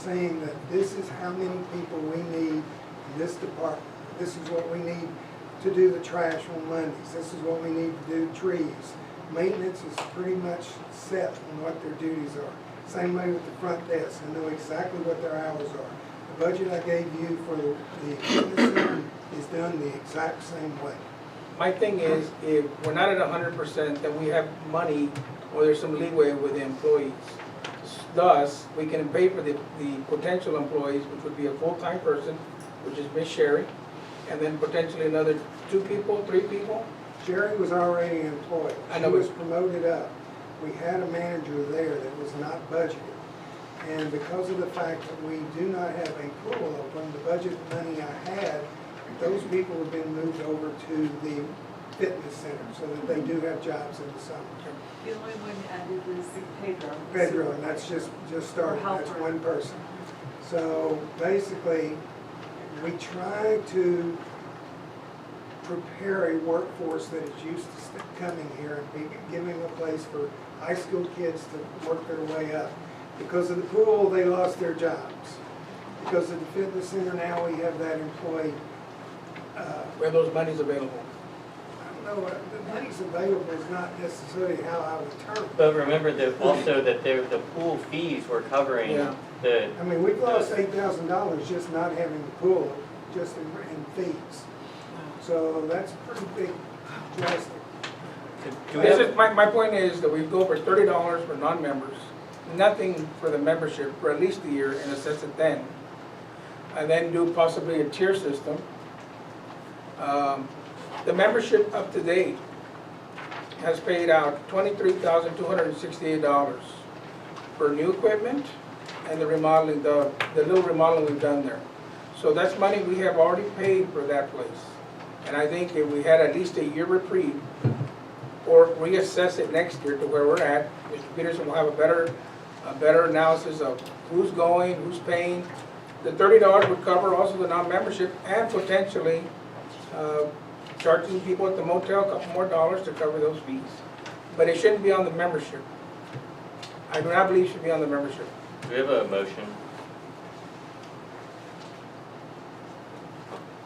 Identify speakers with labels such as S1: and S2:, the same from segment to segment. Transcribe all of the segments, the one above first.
S1: saying that this is how many people we need in this department. This is what we need to do the trash on Mondays. This is what we need to do trees. Maintenance is pretty much set on what their duties are. Same way with the front desk. I know exactly what their hours are. The budget I gave you for the equipment center is done the exact same way.
S2: My thing is, if we're not at 100%, then we have money or there's some leeway with the employees. Thus, we can pay for the potential employees, which would be a full-time person, which is Miss Sherry, and then potentially another 2 people, 3 people.
S1: Sherry was already employed.
S2: I know,
S1: She was promoted up. We had a manager there that was not budgeted. And because of the fact that we do not have a pool open, the budget money I had, those people have been moved over to the fitness center so that they do have jobs in the summer.
S3: The only one added is Pedro.
S1: Pedro, and that's just started, that's one person. So basically, we try to prepare a workforce that is used to coming here and giving a place for high school kids to work their way up. Because of the pool, they lost their jobs. Because of the fitness center, now we have that employee.
S2: Where those monies available.
S1: I don't know, the money's available is not necessarily how I would term it.
S4: But remember that also that the pool fees were covering the.
S1: I mean, we've lost $8,000 just not having the pool, just in fees. So that's pretty big, drastic.
S2: My point is that we go for $30 for non-members, nothing for the membership for at least a year and assess it then. And then do possibly a tier system. The membership up to date has paid out $23,268 for new equipment and the remodeling, the little remodeling we've done there. So that's money we have already paid for that place. And I think if we had at least a year reprieve or reassess it next year to where we're at, Mr. Peterson will have a better analysis of who's going, who's paying. The $30 would cover also the non-membership and potentially charging people at the motel a couple more dollars to cover those fees. But it shouldn't be on the membership. I do not believe it should be on the membership.
S4: Do we have a motion?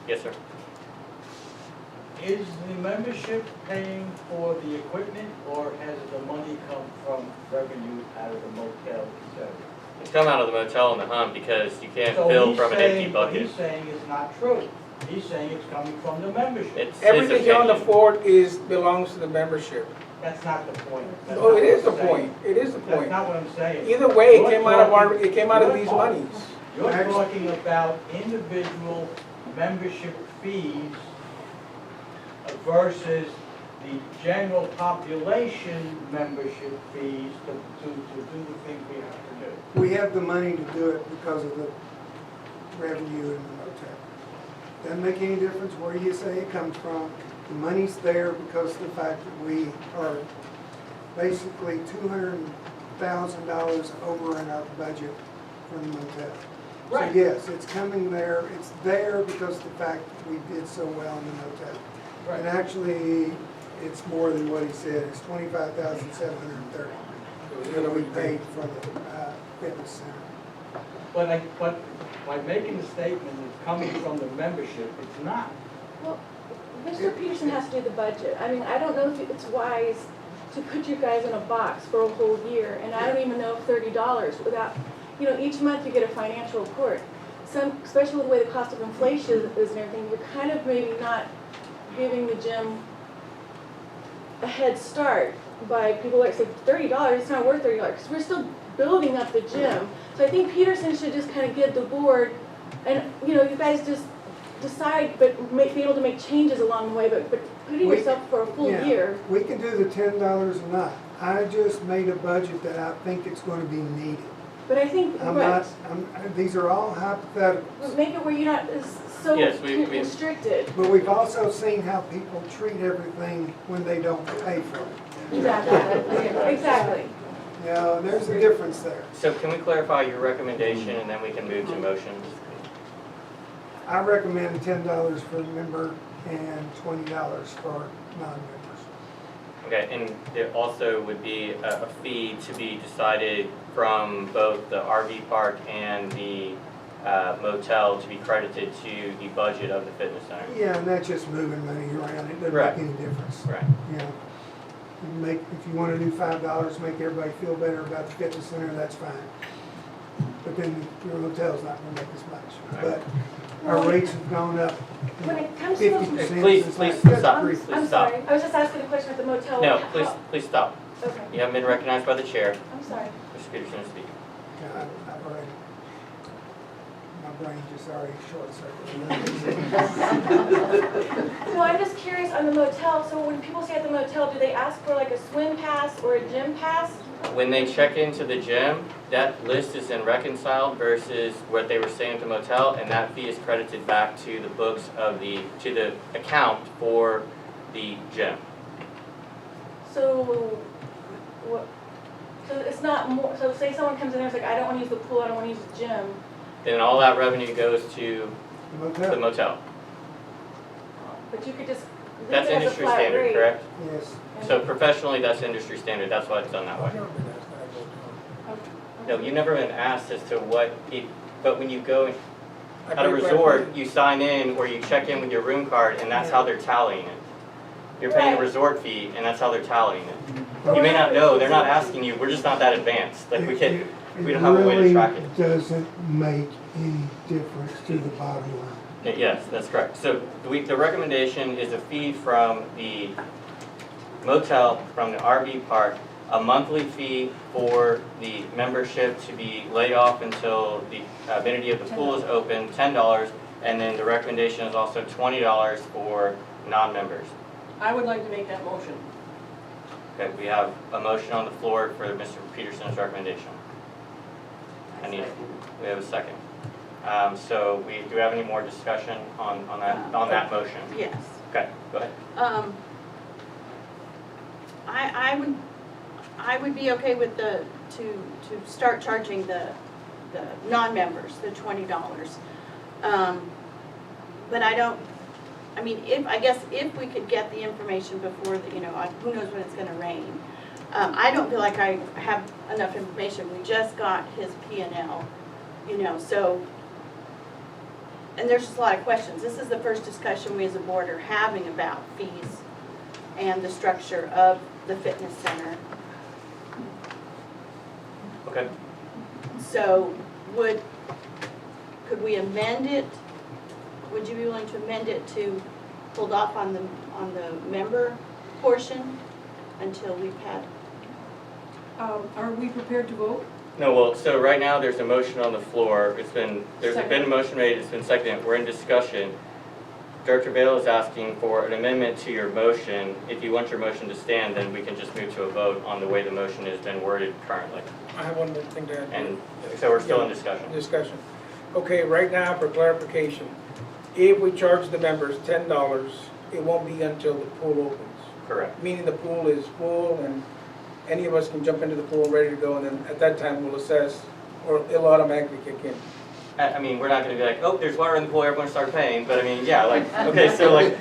S4: Yes, sir.
S5: Is the membership paying for the equipment, or has the money come from revenue out of the motel itself?
S4: It's come out of the motel and the hunt because you can't
S5: So
S4: fill
S5: he's
S4: from an
S5: saying-
S4: empty bucket.
S5: What he's saying is not true. He's saying it's coming from the membership.
S4: It's his
S2: Everything here on the
S4: opinion.
S2: fort belongs to the membership.
S5: That's not the point. That's
S2: Oh,
S5: not
S2: it is the
S5: what I'm saying.
S2: point. It is the
S5: That's
S2: point.
S5: not what I'm saying.
S2: Either way,
S5: You're
S2: it came out of these monies.
S5: You're talking about individual membership fees versus the general population membership fees to do the things we have to do.
S1: We have the money to do it because of the revenue in the motel. Doesn't make any difference where you say it comes from. The money's there because of the fact that we are basically $200,000 over in our budget from the motel.
S5: Right.
S1: So yes, it's coming there. It's there because of the fact that we did so well in the motel. And actually, it's more than what he said. It's $25,730 that we paid for the fitness center.
S5: But by making the statement it's coming from the membership, it's not.
S6: Well, Mr. Peterson has to do the budget. I mean, I don't know if it's wise to put you guys in a box for a whole year, and I don't even know if $30 without, you know, each month you get a financial report. Especially with the way the cost of inflation is and everything, you're kind of maybe not giving the gym a head start by people like say $30, it's not worth $30, because we're still building up the gym. So I think Peterson should just kind of give the board, and you know, you guys just decide, but be able to make changes along the way, but putting yourself for a full year.
S1: We can do the $10 a night. I just made a budget that I think it's going to be needed.
S6: But I think,
S1: These are all hypotheticals.
S6: make it where you're not so
S4: Yes, we-
S6: restricted.
S1: But we've also seen how people treat everything when they don't pay for it.
S6: Exactly. Exactly.
S1: You know, there's a difference there.
S4: So can we clarify your recommendation and then we can move to motions?
S1: I recommend $10 for a member and $20 for non-members.
S4: Okay, and there also would be a fee to be decided from both the RV park and the motel to be credited to the budget of the fitness center.
S1: Yeah, and that's just moving money around, it doesn't
S4: Right.
S1: make any difference.
S4: Right.
S1: You know, you make, if you wanna do $5, make everybody feel better about the fitness center, that's fine. But then your hotel's not gonna make as much.
S4: Right.
S1: But our rates have gone up
S6: When it comes to
S1: 50%
S4: Please,
S1: since
S4: please
S1: last
S4: stop.
S1: February.
S4: Please
S6: I'm
S4: stop.
S6: sorry, I was just asking a question at the motel.
S4: No,
S6: How-
S4: please stop.
S6: Okay,
S4: You haven't been recognized by the chair.
S6: I'm sorry.
S4: Mr. Peterson to speak.
S1: Yeah, I've already, my brain just already short-circuited.
S6: So I'm just curious on the motel, so when people stay at the motel, do they ask for like a swim pass or a gym pass?
S4: When they check into the gym, that list is then reconciled versus what they were saying at the motel, and that fee is credited back to the books of to the account for the gym.
S6: So, what, so it's not more, so say someone comes in there and is like, I don't wanna use the pool, I don't wanna use the gym.
S4: Then all that revenue goes to
S1: The
S4: the
S1: motel,
S4: motel.
S6: But you could just leave
S4: That's
S6: it as a
S4: industry
S6: flat
S4: standard,
S6: rate.
S4: correct?
S1: yes.
S4: So professionally, that's industry standard, that's why it's done that way. No, you've never been asked as to what, but when you go at a resort, you sign in or you check in with your room card and that's how they're tallying it. You're paying a
S6: Right.
S4: resort fee and that's how they're tallying it. You may not know, they're not asking you, we're just not that advanced, like we can, we don't have a way to track it.
S1: It really doesn't make any difference to the bottom line.
S4: Yes, that's correct. So the recommendation is a fee from the motel, from the RV park, a monthly fee for the membership to be laid off until the amenity of the pool is open, $10, and then the recommendation is also $20 for non-members.
S7: I would like to make that motion.
S4: Okay, we have a motion on the floor for Mr. Peterson's recommendation. We have a second. So do we have any more discussion on that motion?
S7: Yes.
S4: Okay, go ahead.
S7: I would be okay with to start charging the non-members, the $20. But I guess if we could get the information before the, who knows when it's gonna rain. I don't feel like I have enough information. We just got his P&L, so, and there's just a lot of questions. This is the first discussion we as a board are having about fees and the structure of the fitness center.
S4: Okay.
S7: So could we amend it? Would you be willing to amend it to hold off on the member portion until we've had?
S3: Are we prepared to vote?
S4: No, well, so right now there's a motion on the floor. There's been
S3: Second.
S4: a motion made, it's been seconded, we're in discussion. Director Vale is asking for an amendment to your motion. If you want your motion to stand, then we can just move to a vote on the way the motion has been worded currently.
S2: I have one more thing to add.
S4: And so we're still in discussion.
S2: Okay, right now, for clarification, if we charge the members $10, it won't be until the pool opens.
S4: Correct.
S2: Meaning the pool is full and any of us can jump into the pool ready to go, and then at that time we'll assess, or it'll automatically kick in.
S4: I mean, we're not gonna be like, oh, there's water in the pool, everyone start paying, but I mean, yeah, like, okay, so like,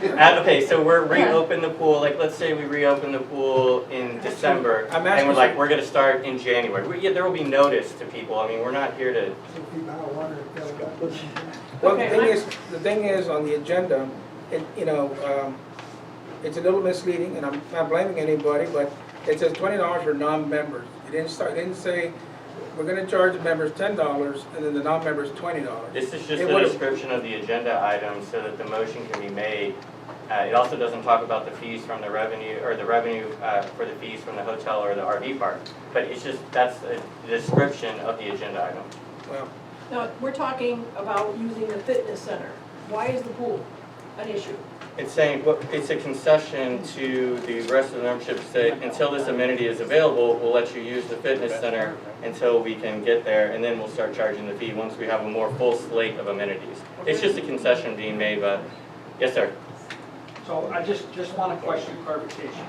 S4: so we're reopen the pool, like, let's say we reopen the pool in December,
S2: I'm
S4: and
S2: asking
S4: we're like,
S2: for-
S4: we're gonna start in January. Yeah, there will be notice to people, I mean, we're not here to,
S2: Well,
S3: Okay,
S2: the thing is, on the agenda, it's a little misleading, and I'm not blaming anybody, but it says $20 for non-members. It didn't say, we're gonna charge the members $10, and then the non-members $20.
S4: this is just
S2: It
S4: a
S2: would've-
S4: description of the agenda item so that the motion can be made. It also doesn't talk about the fees from the revenue, or the revenue for the fees from the hotel or the RV park. But it's just, that's a description of the agenda item.
S2: Well,
S3: Now, we're talking about using the fitness center. Why is the pool an issue?
S4: It's saying, well, it's a concession to the rest of the membership to say, until this amenity is available, we'll let you use the fitness center until we can get there, and then we'll start charging the fee once we have a more full slate of amenities. It's just a concession being made, but, yes, sir.
S8: So I just want a question clarification.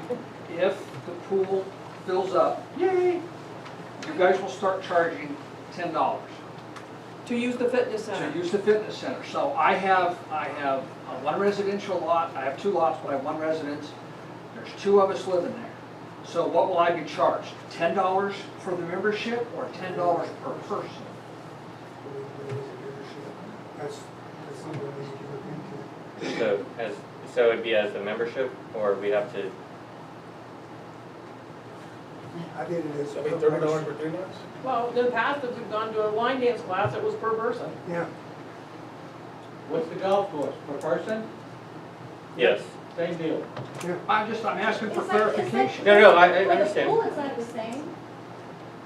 S8: If the pool fills up, yay, you guys will start charging $10
S3: To use the fitness
S8: to
S3: center?
S8: use the fitness center. So I have one residential lot, I have 2 lots, but I have 1 residence. There's 2 of us living there. So what will I be charged? $10 for the membership or $10 per person?
S1: That's something we need to look into.
S4: So it'd be as the membership, or we have to,
S1: I did it as.
S2: So it'd be $30 for 3 months?
S3: Well, in the past, if we've gone to a line dance class, it was per person.
S1: Yeah,
S5: What's the golf course, per person?
S4: yes.
S5: Same deal.
S8: I'm asking for
S6: It's like- it's like-
S8: clarification.
S4: No, I
S6: For the
S4: understand.
S6: pool, it's not the same.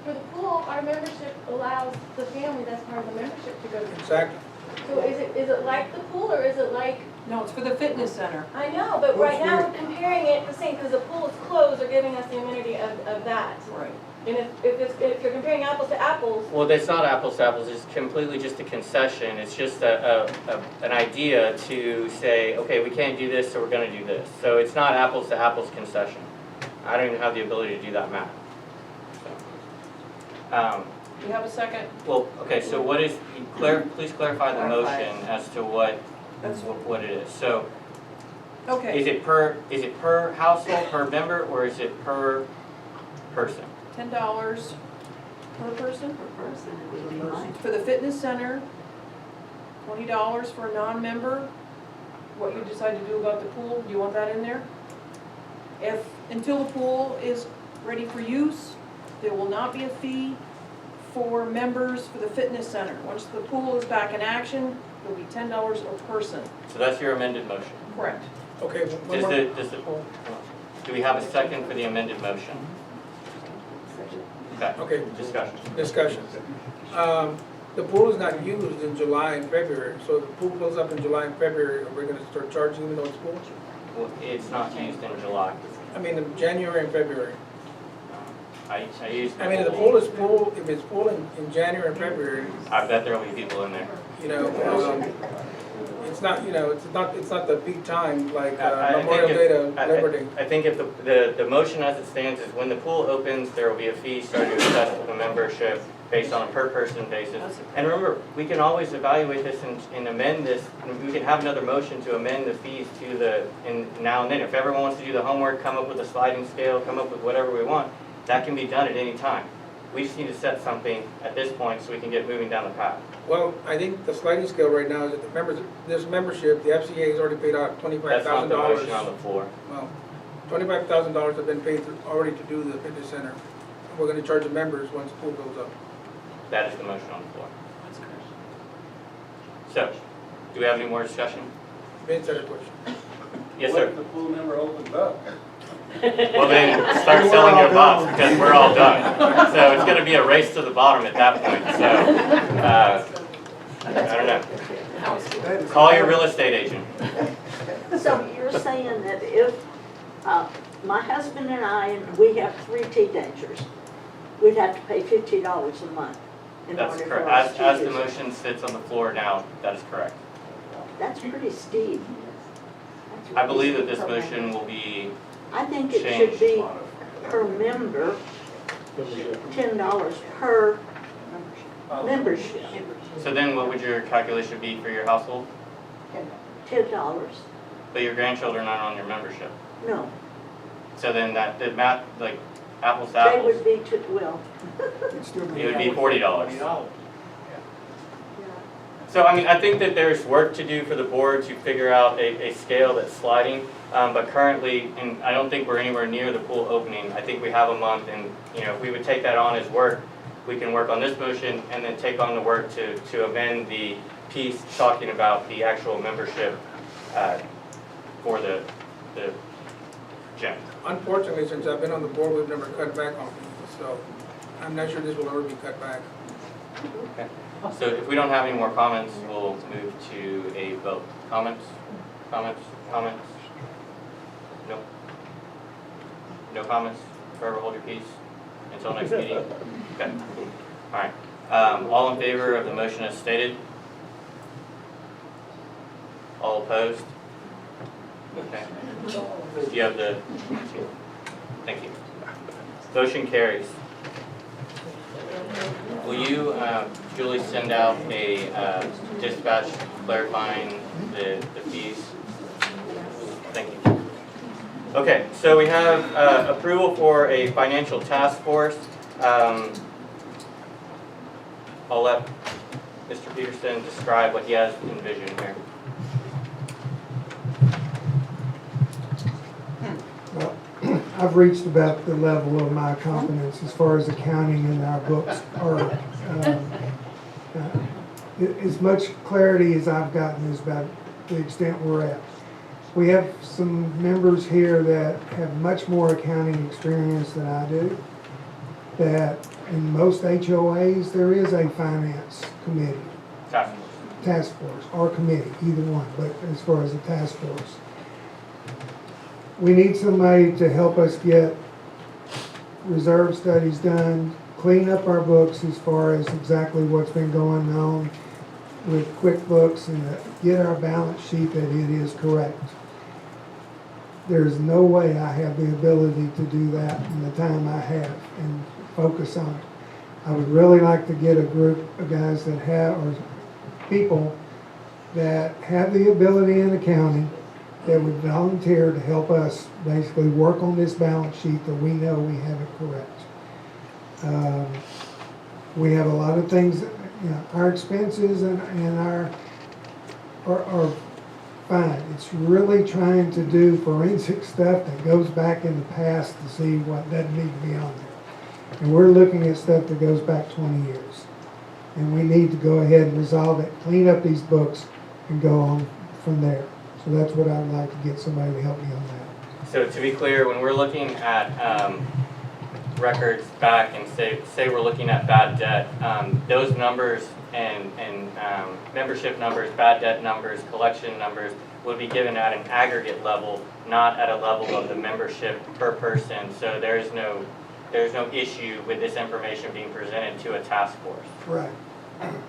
S6: For the pool, our membership allows the family that's part of the membership to go to the pool.
S2: Exactly.
S6: So is it like the pool, or is it like,
S3: No, it's for the fitness center.
S6: I know, but
S1: What's
S6: right now
S1: weird?
S6: we're comparing it the same, because the pool is closed, they're giving us the amenity of that.
S3: Right.
S6: And if you're comparing apples to apples,
S4: Well, it's not apples to apples, it's completely just a concession. It's just an idea to say, okay, we can't do this, so we're gonna do this. So it's not apples to apples concession. I don't even have the ability to do that math. So,
S3: You have a second?
S4: well, okay, so what is, please clarify the motion as to what it is. So,
S3: Okay,
S4: is it per household, per member, or is it per person?
S3: $10 per person
S9: Per person, it would be mine.
S3: for the fitness center, $20 for a non-member. What you decide to do about the pool, do you want that in there? Until the pool is ready for use, there will not be a fee for members for the fitness center. Once the pool is back in action, it'll be $10 a person.
S4: So that's your amended motion.
S3: Correct.
S2: Okay, one more.
S4: Do we have a second for the amended motion?
S2: Okay.
S4: Discussion.
S2: Discussion. The pool is not used in July and February, so if the pool fills up in July and February, are we gonna start charging even though it's full?
S4: Well, it's not used in July.
S2: I mean, in January and February.
S4: I used.
S2: I mean, if the pool is full, if it's full in January and February,
S4: I bet there'll be people in there.
S2: you know, it's not, you know, it's not the peak time like
S4: I think
S2: Memorial
S4: if-
S2: Day to
S4: I-
S2: Labor Day.
S4: I think if the motion as it stands is when the pool opens, there will be a fee starting to assess the membership based on a per person basis. And remember, we can always evaluate this and amend this, and we can have another motion to amend the fees now and then. If everyone wants to do the homework, come up with a sliding scale, come up with whatever we want, that can be done at any time. We just need to set something at this point so we can get moving down the path.
S2: Well, I think the sliding scale right now is that the members, this membership, the FCA has already paid out
S4: That's not the motion on
S2: $25,000.
S4: the floor.
S2: Well, $25,000 have been paid already to do the fitness center. We're gonna charge the members once the pool goes up.
S4: That is the motion on the floor. So, do we have any more discussion?
S2: Vince had a question.
S4: Yes,
S10: What
S4: sir.
S10: if the pool never opens up?
S4: Well, then, start selling your bots because we're all done. So it's gonna be a race to the bottom at that point, so, I don't know.
S1: that is.
S4: Call your real estate agent.
S9: So you're saying that if, my husband and I, and we have 3 teenagers, we'd have to pay $50 a month in
S4: That's
S9: order for
S4: correct.
S9: us to
S4: As the
S9: use it.
S4: motion sits on the floor now, that is correct.
S9: That's pretty steep. That's
S4: I believe that
S9: pretty
S4: this
S9: steep.
S4: motion will be
S9: I think it should
S4: changed.
S9: be per member, $10 per membership,
S4: So then what would your calculation be for your household?
S9: $10.
S4: But your grandchildren aren't on your membership.
S9: No,
S4: So then the math, like apples to
S9: they
S4: apples,
S9: would be, well,
S1: It'd still be-
S4: it would be $40.
S5: $20.
S4: So, I mean, I think that there's work to do for the board to figure out a scale that's sliding, but currently, and I don't think we're anywhere near the pool opening. I think we have a month, and, you know, if we would take that on as work, we can work on this motion and then take on the work to amend the piece talking about the actual membership for the gym.
S2: Unfortunately, since I've been on the board, we've never cut back on fees, so I'm not sure this will ever be cut back.
S4: Okay. So if we don't have any more comments, we'll move to a vote. Comments? Comments? Comments? No? No comments? Forever hold your peace until next meeting? Okay. All right. All in favor of the motion as stated? All opposed? Okay. Do you have the, thank you. Motion carries. Will you, Julie, send out a dispatch clarifying the fees? Thank you. Okay, so we have approval for a financial task force. I'll let Mr. Peterson describe what he has envisioned here.
S1: Well, I've reached about the level of my competence as far as accounting in our books are. As much clarity as I've gotten is about the extent we're at. We have some members here that have much more accounting experience than I do. That in most HOAs, there is a finance committee, task force, or committee, either one, but as far as the task force. We need somebody to help us get reserve studies done, clean up our books as far as exactly what's been going on with QuickBooks and get our balance sheet that it is correct. There's no way I have the ability to do that in the time I have and focus on it. I would really like to get a group of guys that have, or people that have the ability in accounting that would volunteer to help us basically work on this balance sheet that we know we have it correct. We have a lot of things, our expenses and our are fine. It's really trying to do forensic stuff that goes back in the past to see what doesn't need to be on there. And we're looking at stuff that goes back 20 years. And we need to go ahead and resolve it, clean up these books, and go on from there. So that's what I would like to get somebody to help me on that.
S4: So to be clear, when we're looking at records back and say we're looking at bad debt, those numbers and membership numbers, bad debt numbers, collection numbers would be given at an aggregate level, not at a level of the membership per person. So there's no issue with this information being presented to a task force.
S1: Right.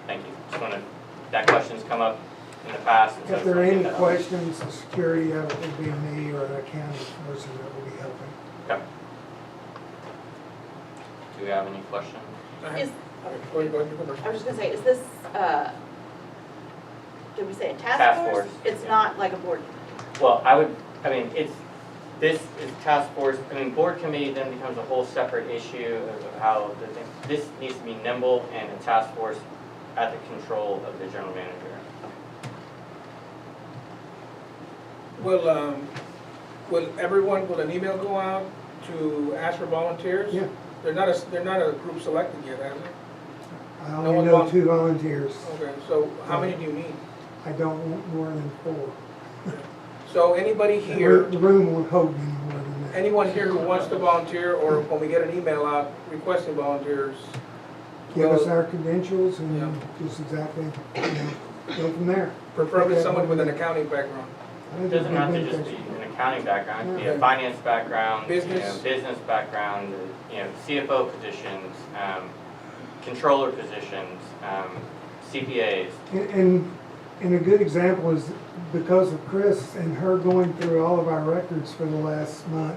S4: Thank you. Just want to, that question's come up in the past. And so
S1: If there are any questions, the security of it would be me or an accounting person that will be helping.
S4: Okay. Do we have any questions?
S7: Is,
S2: Go ahead, you go first.
S7: I was just gonna say, is this, did we say a
S4: Task
S7: task force?
S4: force,
S7: It's
S4: yeah.
S7: not like a board.
S4: Well, this is task force, board committee then becomes a whole separate issue of how the thing, this needs to be nimble and a task force at the control of the general manager.
S2: Will an email go out to ask for volunteers?
S1: Yeah.
S2: They're not a group selected yet, have they?
S1: I
S2: No
S1: only
S2: one
S1: know
S2: wants-
S1: 2 volunteers.
S2: Okay, so how many do you need?
S1: I don't want more than 4.
S2: So anybody here,
S1: The room won't hold any more than that.
S2: anyone here who wants to volunteer, or when we get an email out requesting volunteers,
S1: Give us
S2: well,
S1: our credentials and
S2: Yeah.
S1: just exactly, go from there.
S2: preferably someone with an accounting background.
S1: I
S4: It
S1: think
S4: doesn't
S1: it'd
S4: have
S1: be
S4: to just be
S1: beneficial.
S4: an accounting background, it could be a
S2: Okay.
S4: finance background,
S2: Business.
S4: business background, CFO positions, controller positions, CPAs.
S1: And a good example is because of Chris and her going through all of our records for the last month,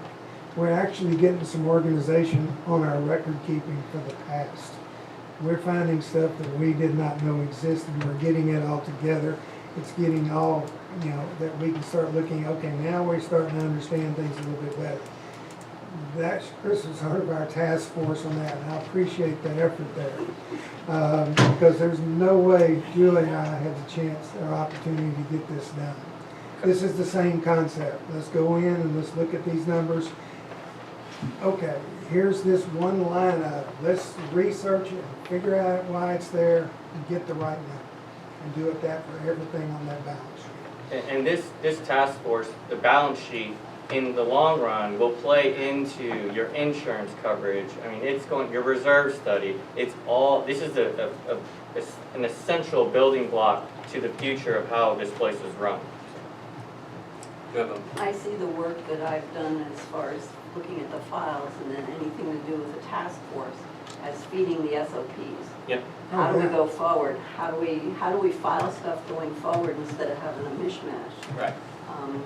S1: we're actually getting some organization on our record keeping for the past. We're finding stuff that we did not know existed, we're getting it all together. It's getting all, that we can start looking, okay, now we're starting to understand things a little bit better. Chris is part of our task force on that, and I appreciate that effort there. Because there's no way Julie and I had the chance or opportunity to get this done. This is the same concept. Let's go in and let's look at these numbers. Okay, here's this one line item. Let's research it, figure out why it's there, and get the right number. And do it that for everything on that balance sheet.
S4: And this task force, the balance sheet, in the long run, will play into your insurance coverage. It's your reserve study. It's all, this is an essential building block to the future of how this place is run. Do you have a
S10: I see the work that I've done as far as looking at the files and then anything to do with the task force as feeding the SOPs.
S4: Yep.
S10: How do we
S1: yeah.
S10: go forward? How do we file stuff going forward instead of having a mishmash?
S4: Right.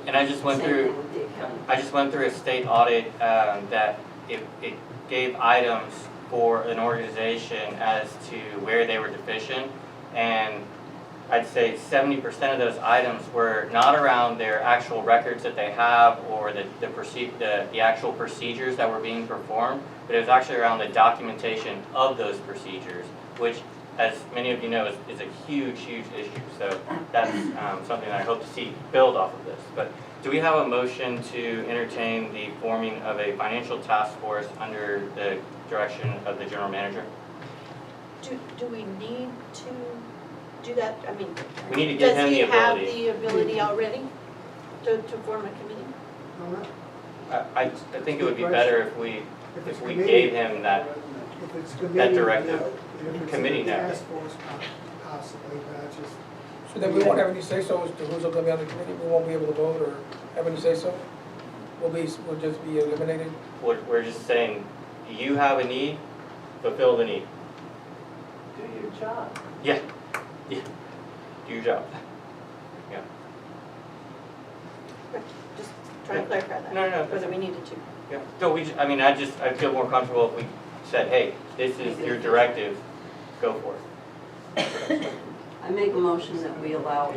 S4: And I just went
S10: Same
S4: through,
S10: thing with the accounting.
S4: I just went through a state audit that it gave items for an organization as to where they were deficient, and I'd say 70% of those items were not around their actual records that they have or the actual procedures that were being performed, but it was actually around the documentation of those procedures, which, as many of you know, is a huge, huge issue. So that's something that I hope to see build off of this. But do we have a motion to entertain the forming of a financial task force under the direction of the general manager?
S7: Do we need to do that? I mean,
S4: We need to give him the
S7: does he have
S4: ability.
S7: the ability already to form a committee?
S1: I'm not-
S4: I think it would be better if we gave him that.
S1: If it's committee,
S4: directive.
S1: no. If it's
S4: Committee, no.
S1: task force, possibly, but I just,
S2: So then we won't have any say-so as to who's gonna be on the committee, we won't be able to vote or have any say-so? We'll just be eliminated?
S4: We're just saying, you have a need, fulfill the need.
S10: Do your job.
S4: Yeah, yeah, do your job. Yeah.
S7: Just trying to clarify that.
S4: No, no, no.
S7: Whether we needed to.
S4: Yeah. No, I feel more comfortable if we said, hey, this is your directive, go for it.
S10: I make a motion that we allow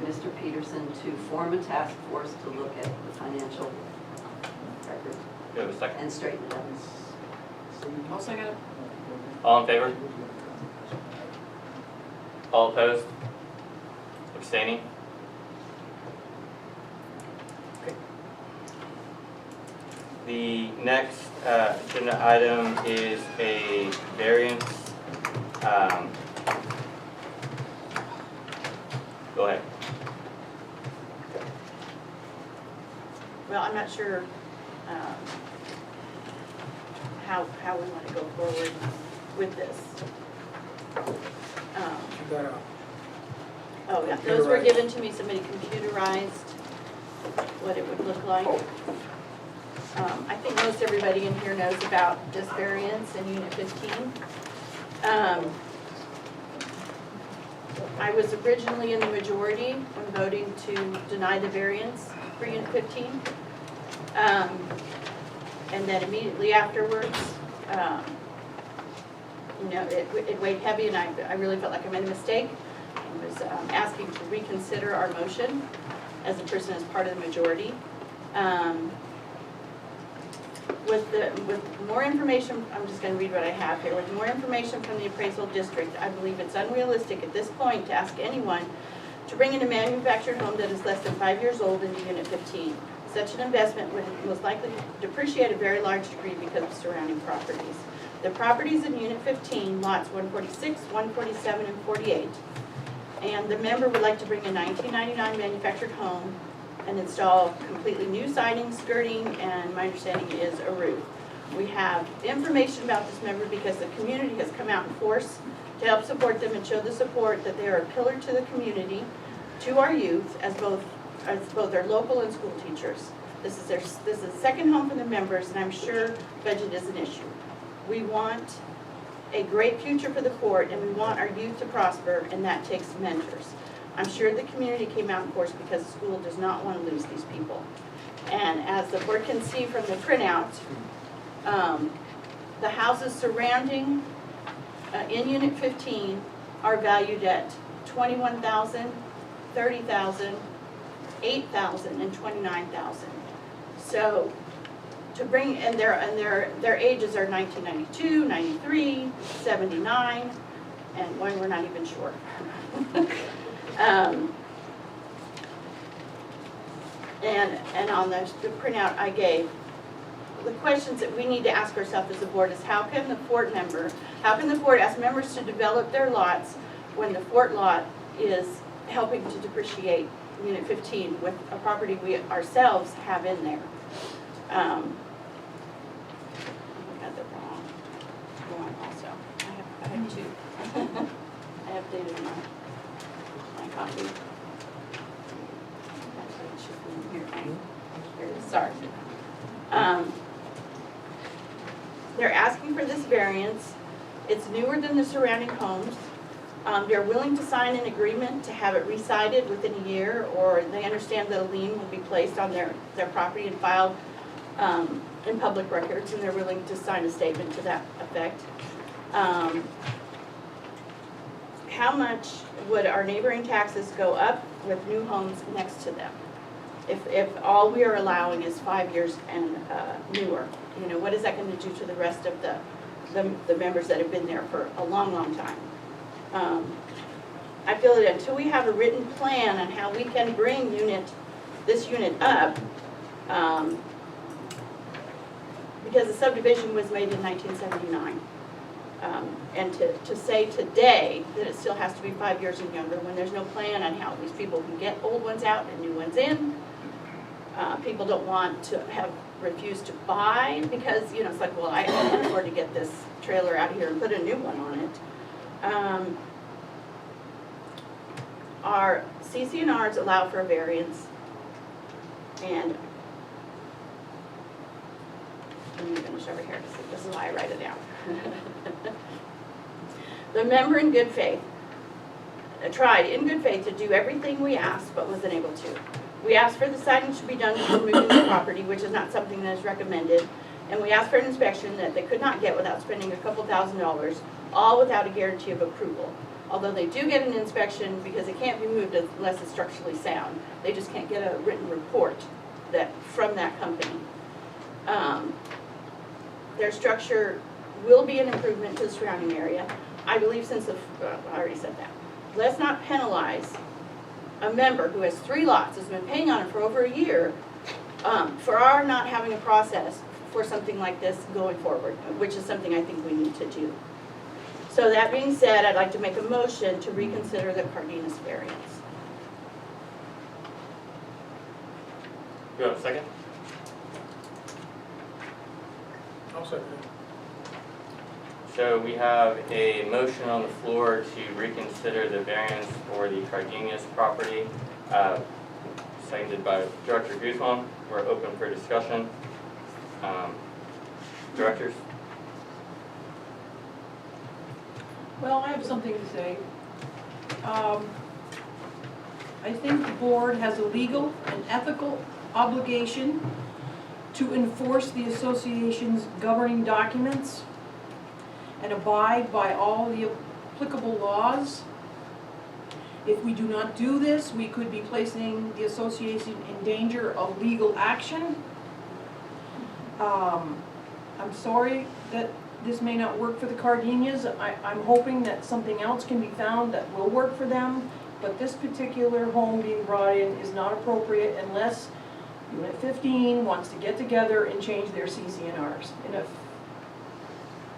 S10: Mr. Peterson to form a task force to look at the financial records
S4: Do you have a second?
S10: and straighten it out.
S3: I'll second it.
S4: All in favor? All opposed? Abstaining? Okay. The next agenda item is a variance. Go ahead.
S7: Well, I'm not sure how we want to go forward with this.
S2: You got
S7: Oh, yeah, those were given to me, somebody computerized what it would look like. I think most everybody in here knows about this variance in Unit 15. I was originally in the majority when voting to deny the variance for Unit 15. And then immediately afterwards, it weighed heavy and I really felt like I made a mistake. I was asking to reconsider our motion as a person as part of the majority. With more information, I'm just going to read what I have here. With more information from the appraisal district, I believe it's unrealistic at this point to ask anyone to bring in a manufactured home that is less than 5 years old into Unit 15. Such an investment would most likely depreciate a very large degree because of surrounding properties. The properties in Unit 15, lots 146, 147, and 48, and the member would like to bring a 1999 manufactured home and install completely new siding, skirting, and my understanding is a roof. We have information about this member because the community has come out in force to help support them and show the support that they are a pillar to the community, to our youth, as both their local and school teachers. This is a second home for the members, and I'm sure budget is an issue. We want a great future for the fort, and we want our youth to prosper, and that takes mentors. I'm sure the community came out in force because the school does not want to lose these people. And as the board can see from the printout, the houses surrounding in Unit 15 are valued at $21,000, $30,000, $8,000, and $29,000. So to bring, and their ages are 1992, 93, 79, and one we're not even sure. And on the printout I gave, the questions that we need to ask ourselves as a board is how can the fort ask members to develop their lots when the fort lot is helping to depreciate Unit 15 with a property we ourselves have in there. I got the wrong one also. I have two. I updated my copy. That's what it should be here. Here it is. Sorry. They're asking for this variance. It's newer than the surrounding homes. They're willing to sign an agreement to have it recited within a year, or they understand that a lien will be placed on their property and filed in public records, and they're willing to sign a statement to that effect. how much would our neighboring taxes go up with new homes next to them? If all we are allowing is 5 years and newer, you know, what is that gonna do to the rest of the members that have been there for a long, long time? I feel that until we have a written plan on how we can bring this unit up, because the subdivision was made in 1979. And to say today that it still has to be 5 years and younger when there's no plan on how these people can get old ones out and new ones in. People don't want to have refused to buy because, you know, it's like, well, I can't afford to get this trailer out of here and put a new one on it. Our CC&Rs allow for a variance, and let me finish over here. This is why I write it down. The member in good faith tried in good faith to do everything we asked, but wasn't able to. We asked for the siding to be done before moving the property, which is not something that is recommended, and we asked for an inspection that they could not get without spending a couple $1,000s, all without a guarantee of approval. Although they do get an inspection because it can't be moved unless it's structurally sound. They just can't get a written report from that company. Their structure will be an improvement to the surrounding area. I believe I already said that. Let's not penalize a member who has 3 lots, has been paying on it for over a year, for our not having a process for something like this going forward, which is something I think we need to do. So that being said, I'd like to make a motion to reconsider the Cardenas variance.
S4: You have a second?
S2: I'll second it.
S4: So we have a motion on the floor to reconsider the variance for the Cardenas property, seconded by Director Guzman. We're open for discussion. Directors?
S3: Well, I have something to say. I think the board has a legal and ethical obligation to enforce the association's governing documents and abide by all the applicable laws. If we do not do this, we could be placing the association in danger of legal action. I'm sorry that this may not work for the Cardenas. I'm hoping that something else can be found that will work for them, but this particular home being brought in is not appropriate unless Unit 15 wants to get together and change their CC&Rs. And if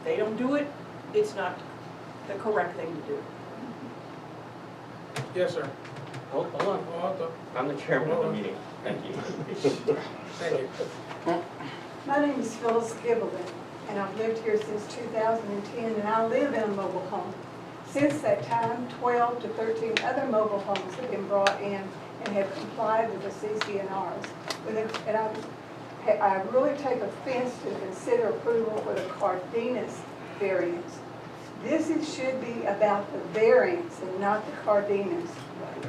S3: they don't do it, it's not the correct thing to do.
S2: Yes, sir.
S4: Hold on.
S2: Hold on.
S4: I'm the chairman of the meeting. Thank you.
S2: Thank you.
S11: My name is Phyllis Gibbleton, and I've lived here since 2010, and I live in a mobile home. Since that time, 12 to 13 other mobile homes have been brought in and have complied with the CC&Rs. And I really take offense to consider approval for the Cardenas variance. Should be about the variance and not the Cardenas.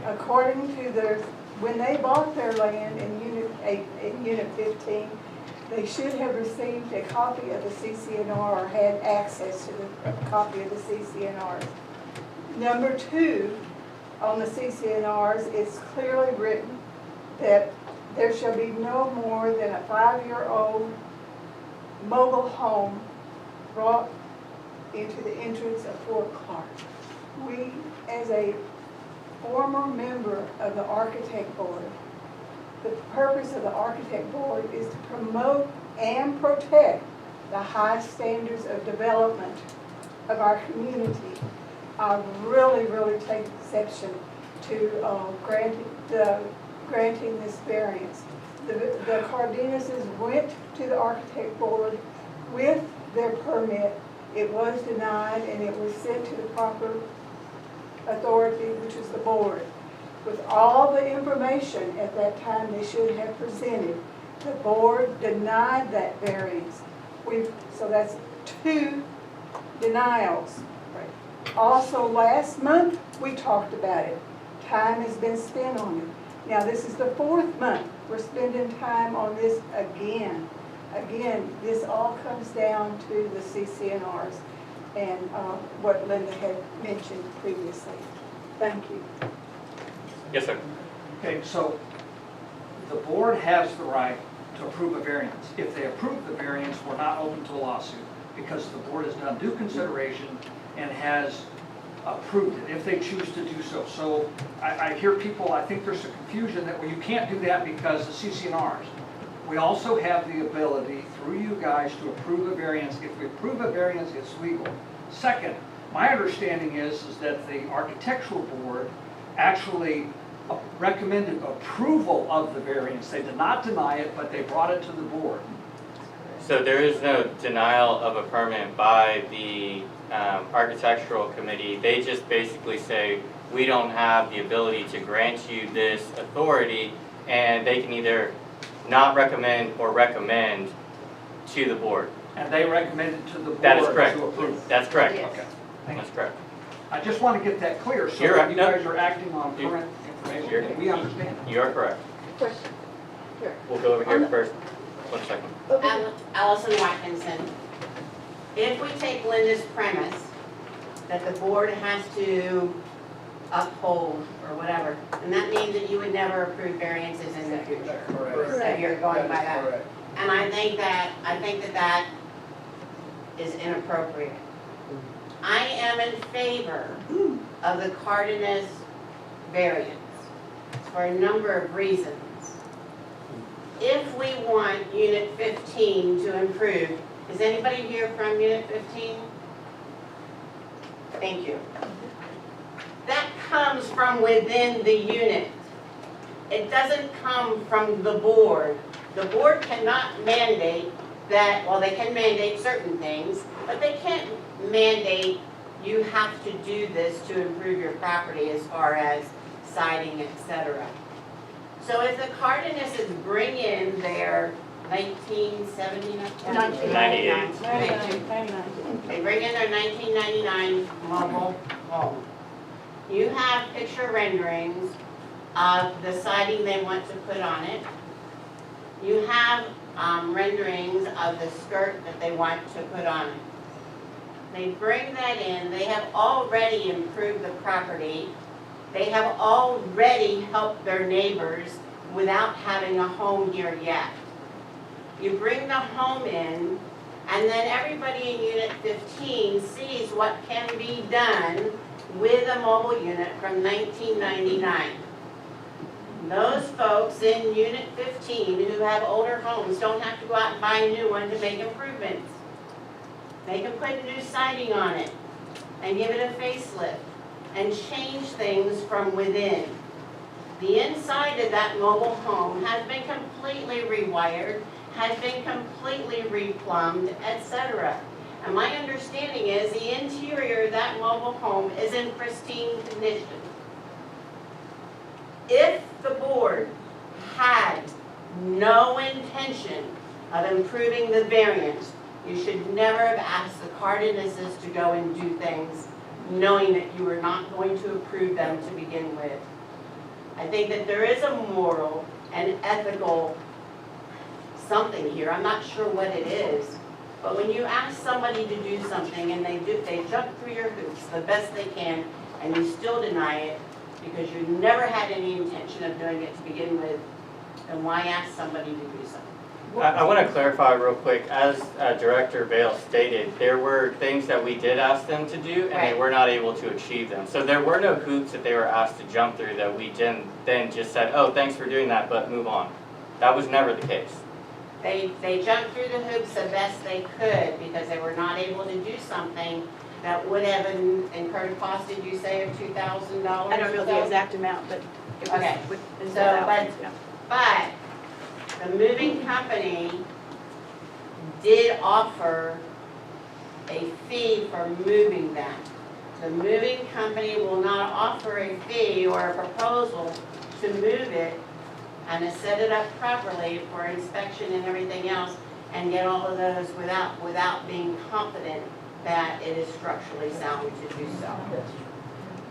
S11: According to when they bought their land in Unit 15, they should have received a copy of the CC&R or had access to a copy of the CC&Rs. Number 2, on the CC&Rs, it's clearly written that there shall be no more than a 5-year-old mobile home brought into the entrance of Fort Clark. We, as a former member of the Architect Board, the purpose of the Architect Board is to promote and protect the high standards of development of our community. I really, really take exception to granting this variance. The Cardenases went to the Architect Board with their permit. It was denied and it was sent to the proper authority, which is the board. With all the information at that time they should have presented, the board denied that variance. So that's 2 denials. Also last month, we talked about it. Time has been spent on it. Now this is the 4th month. We're spending time on this again. Again, this all comes down to the CC&Rs. and what Linda had mentioned previously. Thank you.
S4: Yes, sir.
S8: Okay, so the board has the right to approve a variance. If they approve the variance, we're not open to a lawsuit because the board has done due consideration and has approved it, if they choose to do so. So I hear people, I think there's some confusion that, well, you can't do that because the CC&Rs. We also have the ability, through you guys, to approve a variance. If we approve a variance, it's legal. Second, my understanding is that the architectural board actually recommended approval of the variance. They did not deny it, but they brought it to the board.
S4: So there is no denial of a permit by the architectural committee. They just basically say, we don't have the ability to grant you this authority, and they can either not recommend or recommend to the board.
S8: And they recommended to the board
S4: That is correct.
S8: to approve.
S4: That's correct.
S7: Yes.
S8: Okay, thank
S4: That's
S8: you.
S4: correct.
S8: I just want to get that clear so
S4: You're
S8: that
S4: right.
S8: you
S4: No.
S8: guys are acting on
S4: You-
S8: current
S4: You're-
S8: information. We understand.
S4: You are correct.
S6: Question. Here.
S4: We'll go over here first. 1 second.
S6: Okay.
S12: Allison Watkinson. If we take Linda's premise that the board has to uphold or whatever, and that means that you would never approve variances in the future. So you're going by that. And I think that is inappropriate. I am in favor of the Cardenas variance for a number of reasons. If we want Unit 15 to improve, is anybody here from Unit 15? Thank you. That comes from within the unit. It doesn't come from the board. The board cannot mandate that, well, they can mandate certain things, but they can't mandate you have to do this to improve your property as far as siding, etc. So if the Cardenas bring in their 1979?
S4: 98.
S6: 99.
S12: They bring in their 1999 mobile home. You have picture renderings of the siding they want to put on it. You have renderings of the skirt that they want to put on it. They bring that in, they have already improved the property. They have already helped their neighbors without having a home here yet. You bring the home in, and then everybody in Unit 15 sees what can be done with a mobile unit from 1999. Those folks in Unit 15 who have older homes don't have to go out and buy a new one to make improvements. They can put new siding on it and give it a facelift and change things from within. The inside of that mobile home has been completely rewired, has been completely replumbed, etc. And my understanding is the interior of that mobile home is in pristine condition. If the board had no intention of improving the variance, you should never have asked the Cardenases to go and do things knowing that you were not going to approve them to begin with. I think that there is a moral and ethical something here. I'm not sure what it is. But when you ask somebody to do something and they jump through your hoops the best they can and you still deny it because you never had any intention of doing it to begin with, then why ask somebody to do something?
S4: I want to clarify real quick. As Director Vale stated, there were things that we did ask them to do, and they were not able to achieve them. So there were no hoops that they were asked to jump through that we then just said, oh, thanks for doing that, but move on. That was never the case.
S12: They jumped through the hoops the best they could because they were not able to do something that would have incurred a cost, did you say, of $2,000?
S7: I don't know the exact amount, but it was
S12: Okay.
S7: within
S12: So,
S7: thousands, yeah.
S12: But the moving company did offer a fee for moving them. The moving company will not offer a fee or a proposal to move it and to set it up properly for inspection and everything else and get all of those without being confident that it is structurally sound to do so.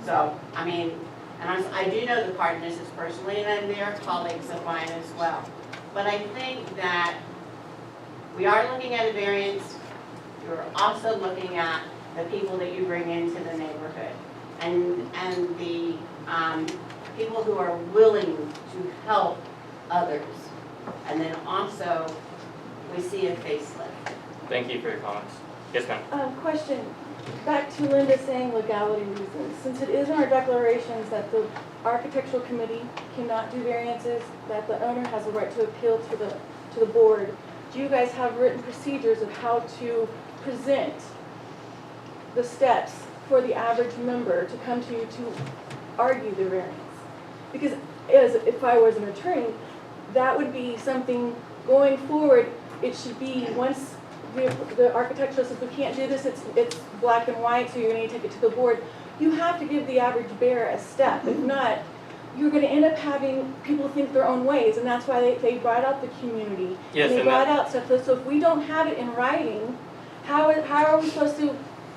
S12: So, I mean, and I do know the Cardenases personally, and they are colleagues of mine as well. But I think that we are looking at a variance. You're also looking at the people that you bring into the neighborhood, and the people who are willing to help others. And then also, we see a facelift.
S4: Thank you for your comments. Yes, ma'am.
S6: Question, back to Linda saying legality reasons. Since it is in our declarations that the architectural committee cannot do variances, that the owner has the right to appeal to the board, do you guys have written procedures of how to present the steps for the average member to come to you to argue the variance? Because if I was an attorney, that would be something going forward. It should be once the architectural says we can't do this, it's black and white, so you're going to take it to the board. You have to give the average bear a step. If not, you're going to end up having people think their own ways, and that's why they brought out the community.
S4: Yes,
S6: and they
S4: and
S6: brought out stuff. So if we don't have it in writing, how are we supposed to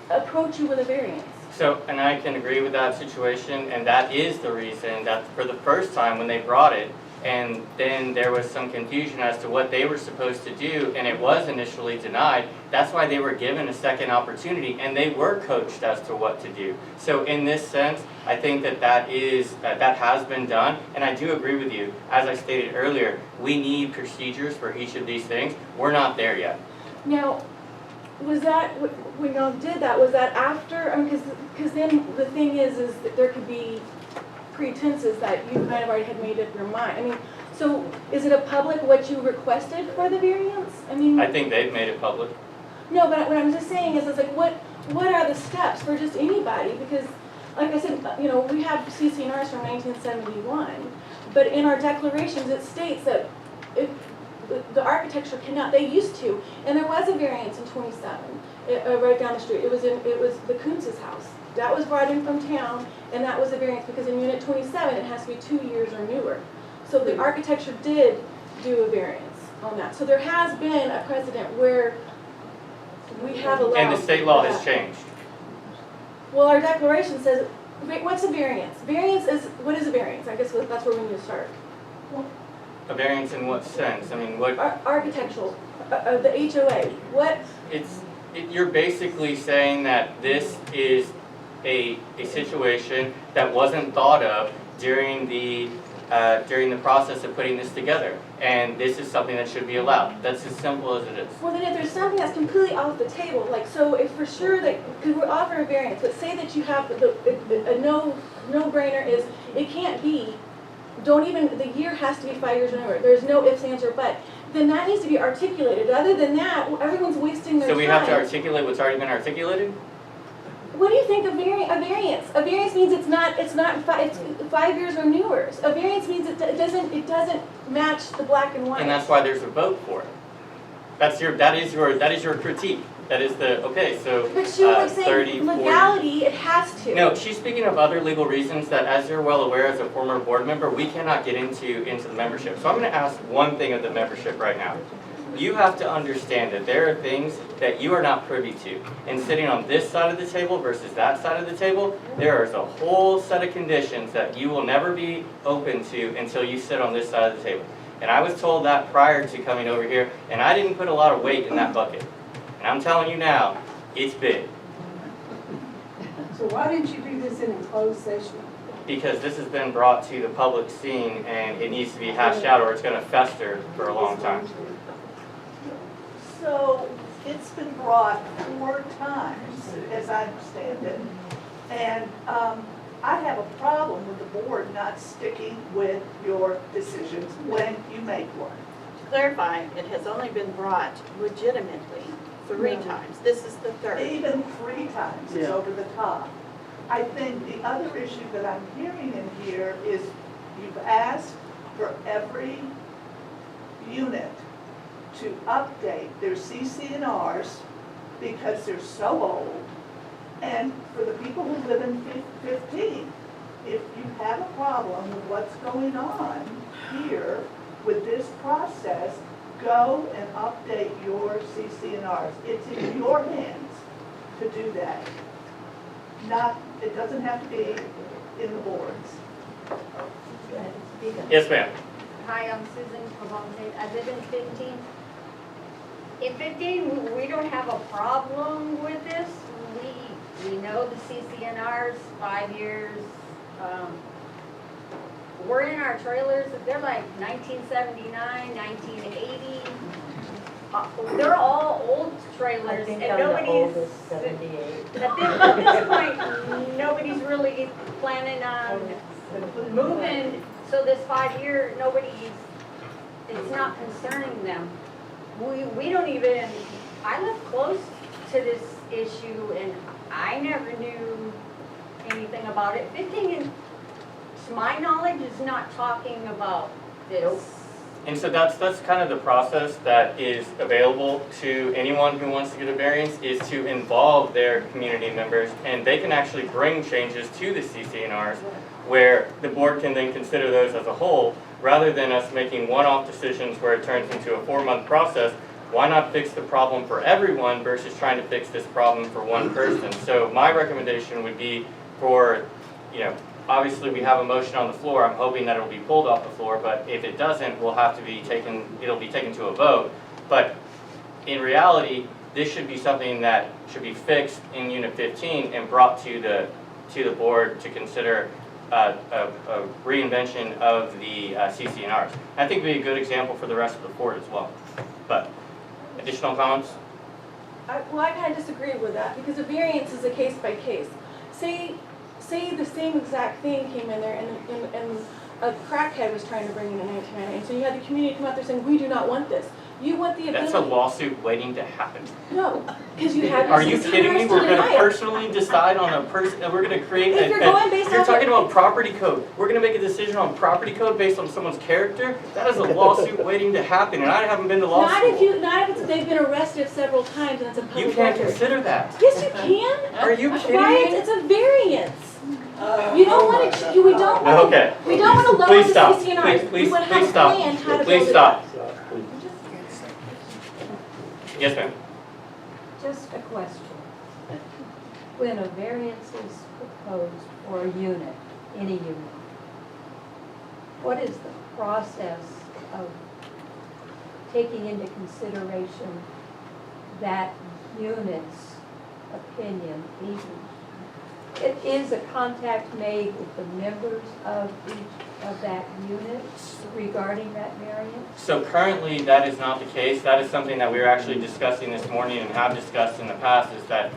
S6: approach you with a variance?
S4: So, and I can agree with that situation, and that is the reason that for the first time when they brought it, and then there was some confusion as to what they were supposed to do, and it was initially denied. That's why they were given a second opportunity, and they were coached as to what to do. So in this sense, I think that has been done, and I do agree with you. As I stated earlier, we need procedures for each of these things. We're not there yet.
S6: Now, was that, when y'all did that, was that after, because then the thing is that there could be pretenses that you kind of already had made up your mind. I mean, so is it a public what you requested for the variance?
S4: I think they've made it public.
S6: No, but what I'm just saying is, it's like, what are the steps for just anybody? Because, like I said, we have CCNRs from 1971, but in our declarations, it states that if the architecture cannot, they used to, and there was a variance in 27, right down the street. It was the Kuntz's house. That was brought in from town, and that was a variance because in unit 27, it has to be 2 years or newer. So the architecture did do a variance on that. So there has been a precedent where we have allowed.
S4: And the state law has changed.
S6: Well, our declaration says, what's a variance? Variance is, what is a variance? I guess that's where we need to start.
S4: A variance in what sense? I mean, what?
S6: Architectural, the HOA, what?
S4: You're basically saying that this is a situation that wasn't thought of during the process of putting this together, and this is something that should be allowed. That's as simple as it is.
S6: Well, then if there's something that's completely off the table, like, so if for sure that, because we're offering a variance, but say that you have a no-brainer is, it can't be, the year has to be 5 years or newer. There's no ifs, ands, or but. Then that needs to be articulated. Other than that, everyone's wasting their time.
S4: So we have to articulate what's already been articulated?
S6: What do you think of variance? A variance means it's 5 years or newer. A variance means it doesn't match the black and white.
S4: And that's why there's a vote for it. That is your critique. That is the, okay, so
S6: But she was
S4: 30,
S6: saying
S4: 40.
S6: legality, it has to.
S4: No, she's speaking of other legal reasons that, as you're well aware as a former board member, we cannot get into the membership. So I'm going to ask one thing of the membership right now. You have to understand that there are things that you are not privy to. And sitting on this side of the table versus that side of the table, there is a whole set of conditions that you will never be open to until you sit on this side of the table. And I was told that prior to coming over here, and I didn't put a lot of weight in that bucket. And I'm telling you now, it's big.
S11: So why didn't you do this in a closed session?
S4: Because this has been brought to the public scene and it needs to be hashed out or it's going to fester for a long time.
S13: So it's been brought 4 times, as I understand it. And I have a problem with the board not sticking with your decisions when you make one.
S7: To clarify, it has only been brought legitimately 3 times. This is the 3rd.
S13: Even 3 times is over the top. I think the other issue that I'm hearing in here is you've asked for every unit to update their CC&Rs because they're so old. And for the people who live in 15, if you have a problem with what's going on here with this process, go and update your CC&Rs. It's in your hands to do that. It doesn't have to be in the boards.
S4: Yes, ma'am.
S14: Hi, I'm Susan Pavone. I live in 15. In 15, we don't have a problem with this. we know the CCNRs, 5 years. We're in our trailers, they're like 1979, 1980. They're all old trailers and nobody's.
S9: 78.
S14: At this point, nobody's really planning on moving, so this 5 year, it's not concerning them. We don't even, I live close to this issue and I never knew anything about it. 15, to my knowledge, is not talking about this.
S4: And so that's kind of the process that is available to anyone who wants to get a variance, is to involve their community members, and they can actually bring changes to the CCNRs where the board can then consider those as a whole, rather than us making one-off decisions where it turns into a 4-month process. Why not fix the problem for everyone versus trying to fix this problem for one person? So my recommendation would be for, obviously we have a motion on the floor. I'm hoping that it'll be pulled off the floor, but if it doesn't, it'll be taken to a vote. But in reality, this should be something that should be fixed in Unit 15 and brought to the board to consider a reinvention of the CCNRs. I think it would be a good example for the rest of the board as well. But additional comments?
S6: Well, I kind of disagree with that because a variance is a case by case. Say the same exact thing came in there and a crackhead was trying to bring in a 1990, and so you had the community come out there saying, we do not want this. You want the ability.
S4: That's a lawsuit waiting to happen.
S6: No, because you have.
S4: Are you kidding me? We're going to personally decide on a person. We're going to create.
S6: If you're going based
S4: you're
S6: off
S4: talking about property code. We're going to make a decision on property code based on someone's character. That is a lawsuit waiting to happen, and I haven't been to law school.
S6: Not if they've been arrested several times and it's a public
S4: You can't
S6: record.
S4: consider that.
S6: Yes, you can.
S4: Are you kidding
S6: Why?
S4: me?
S6: It's a variance. You don't want to. We don't want.
S4: Okay.
S6: We don't want to lower
S4: Please
S6: the
S4: stop.
S6: CCNRs. We would have
S4: Please stop.
S6: planned how to
S4: Please
S6: build it
S4: stop.
S6: up.
S4: Yes, ma'am.
S15: Just a question. When a variance is proposed for a unit, any unit, what is the process of taking into consideration that unit's opinion? It is a contact made with the members of each of that unit regarding that variance?
S4: So currently, that is not the case. That is something that we were actually discussing this morning and have discussed in the past, is that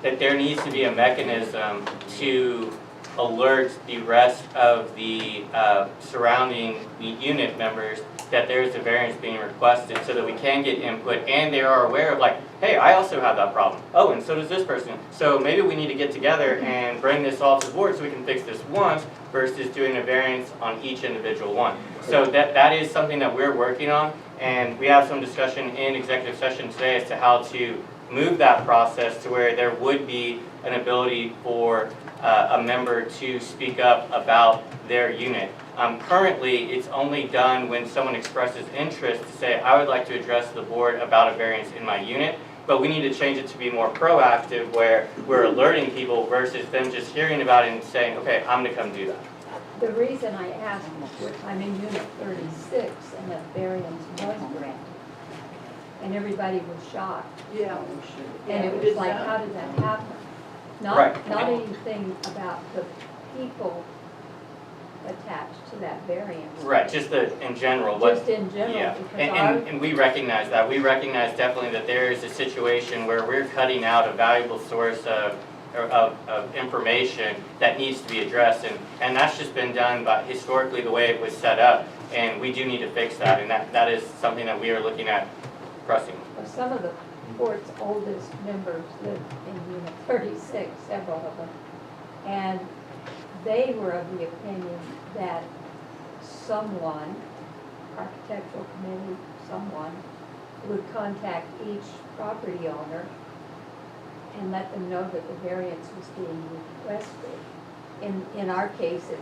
S4: that there needs to be a mechanism to alert the rest of the surrounding the unit members that there is a variance being requested, so that we can get input and they are aware of, like, hey, I also have that problem. Oh, and so does this person. So maybe we need to get together and bring this all to the board so we can fix this once versus doing a variance on each individual one. So that is something that we're working on, and we have some discussion in executive session today as to how to move that process to where there would be an ability for a member to speak up about their unit. Currently, it's only done when someone expresses interest to say, I would like to address the board about a variance in my unit, but we need to change it to be more proactive where we're alerting people versus them just hearing about it and saying, okay, I'm gonna come do that.
S15: The reason I asked, I'm in unit 36 and that variance was granted. And everybody was shocked.
S13: Yeah.
S15: And it was like, how did that happen?
S4: Right.
S15: Not anything about the people attached to that variance.
S4: Right, just in general.
S15: Just in general,
S4: Yeah,
S15: because
S4: and we recognize that. We recognize definitely that there is a situation where we're cutting out a valuable source of information that needs to be addressed, and that's just been done by historically the way it was set up, and we do need to fix that, and that is something that we are looking at pressing.
S15: some of the board's oldest members live in unit 36, several of them. And they were of the opinion that someone, architectural committee, someone, would contact each property owner and let them know that the variance was being requested. In our case, the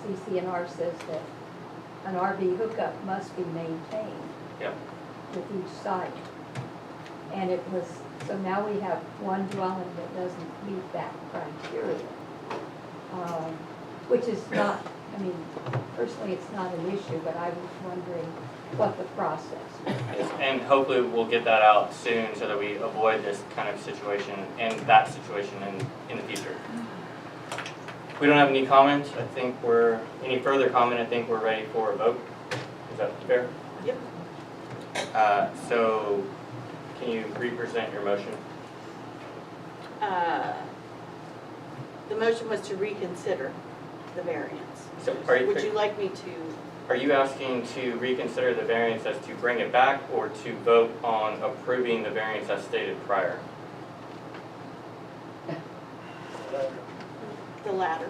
S15: CCNR says that an RV hookup must be maintained with each site. And it was, so now we have one dwelling that doesn't meet that criteria. which is not, I mean, personally, it's not an issue, but I was wondering what the process was.
S4: And hopefully we'll get that out soon so that we avoid this kind of situation and that situation in the future. If we don't have any comments, I think any further comment, I think we're ready for a vote. Is that fair?
S7: Yep.
S4: So can you represent your motion?
S7: The motion was to reconsider the variance.
S4: So
S7: Would you like me to?
S4: Are you asking to reconsider the variance as to bring it back or to vote on approving the variance as stated prior?
S7: The latter.